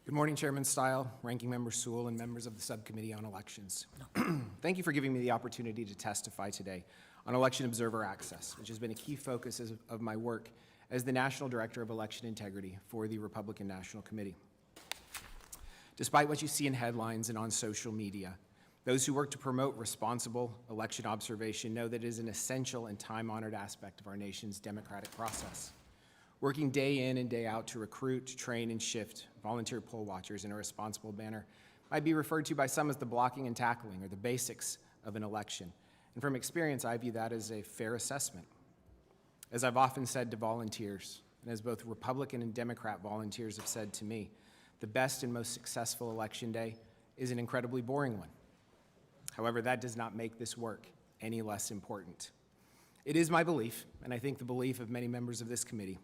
Good morning, Chairman Stile, Ranking Member Sewell, and members of the Subcommittee on Elections. Thank you for giving me the opportunity to testify today on election observer access, which has been a key focus of my work as the National Director of Election Integrity for the Republican National Committee. Despite what you see in headlines and on social media, those who work to promote responsible election observation know that it is an essential and time-honored aspect of our nation's democratic process. Working day in and day out to recruit, train, and shift volunteer poll watchers in a responsible manner might be referred to by some as the blocking and tackling, or the basics of an election. And from experience, I view that as a fair assessment. As I've often said to volunteers, and as both Republican and Democrat volunteers have said to me, the best and most successful election day is an incredibly boring one. However, that does not make this work any less important. It is my belief, and I think the belief of many members of this committee,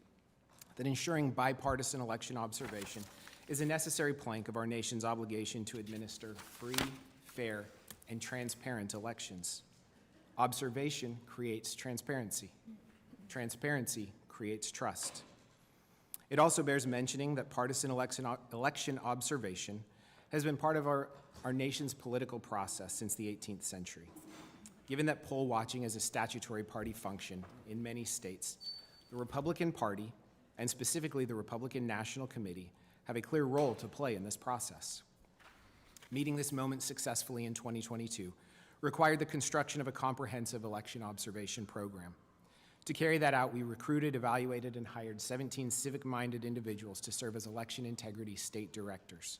that ensuring bipartisan election observation is a necessary plank of our nation's obligation to administer free, fair, and transparent elections. Observation creates transparency. Transparency creates trust. It also bears mentioning that partisan election observation has been part of our nation's political process since the 18th century. Given that poll watching is a statutory party function in many states, the Republican Party, and specifically the Republican National Committee, have a clear role to play in this process. Meeting this moment successfully in 2022 required the construction of a comprehensive election observation program. To carry that out, we recruited, evaluated, and hired 17 civic-minded individuals to serve as election integrity state directors.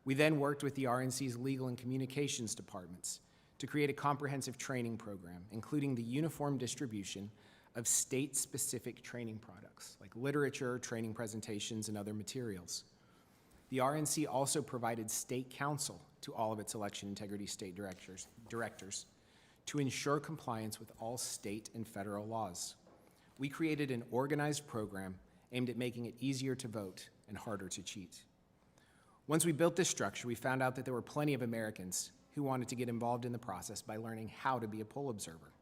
We then worked with the RNC's legal and communications departments to create a comprehensive training program, including the uniform distribution of state-specific training products, like literature, training presentations, and other materials. The RNC also provided state counsel to all of its election integrity state directors to ensure compliance with all state and federal laws. We created an organized program aimed at making it easier to vote and harder to cheat. Once we built this structure, we found out that there were plenty of Americans who wanted to get involved in the process by learning how to be a poll observer.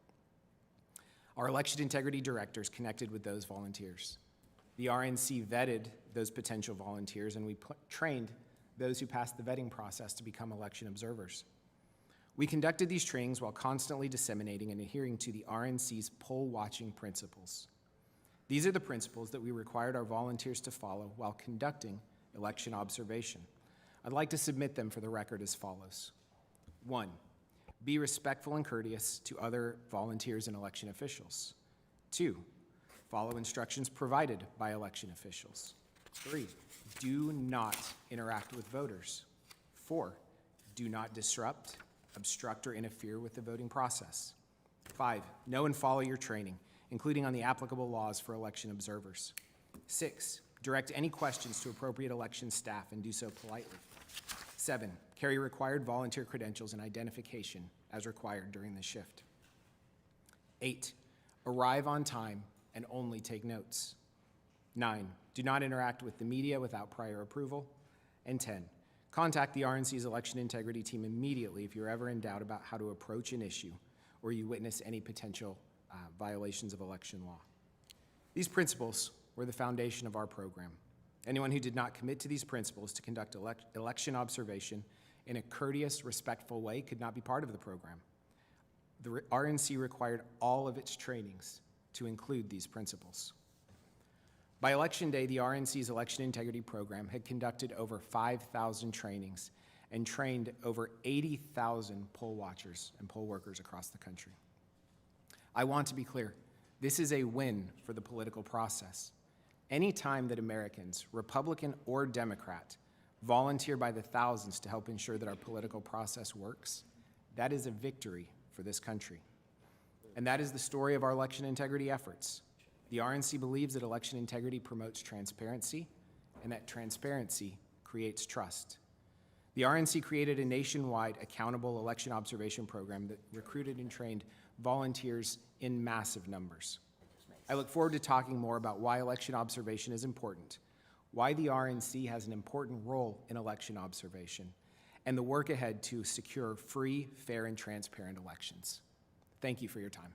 Our election integrity directors connected with those volunteers. The RNC vetted those potential volunteers, and we trained those who passed the vetting process to become election observers. We conducted these trainings while constantly disseminating and adhering to the RNC's poll watching principles. These are the principles that we required our volunteers to follow while conducting election observation. I'd like to submit them for the record as follows. 1. Be respectful and courteous to other volunteers and election officials. 2. Follow instructions provided by election officials. 3. Do not interact with voters. 4. Do not disrupt, obstruct, or interfere with the voting process. 5. Know and follow your training, including on the applicable laws for election observers. 6. Direct any questions to appropriate election staff and do so politely. 7. Carry required volunteer credentials and identification as required during the shift. 8. Arrive on time and only take notes. 9. Do not interact with the media without prior approval. And 10. Contact the RNC's election integrity team immediately if you're ever in doubt about how to approach an issue or you witness any potential violations of election law. These principles were the foundation of our program. Anyone who did not commit to these principles to conduct election observation in a courteous, respectful way could not be part of the program. The RNC required all of its trainings to include these principles. By Election Day, the RNC's election integrity program had conducted over 5,000 trainings and trained over 80,000 poll watchers and poll workers across the country. I want to be clear, this is a win for the political process. Any time that Americans, Republican or Democrat, volunteer by the thousands to help ensure that our political process works, that is a victory for this country. And that is the story of our election integrity efforts. The RNC believes that election integrity promotes transparency, and that transparency creates trust. The RNC created a nationwide accountable election observation program that recruited and trained volunteers in massive numbers. I look forward to talking more about why election observation is important, why the RNC has an important role in election observation, and the work ahead to secure free, fair, and transparent elections. Thank you for your time.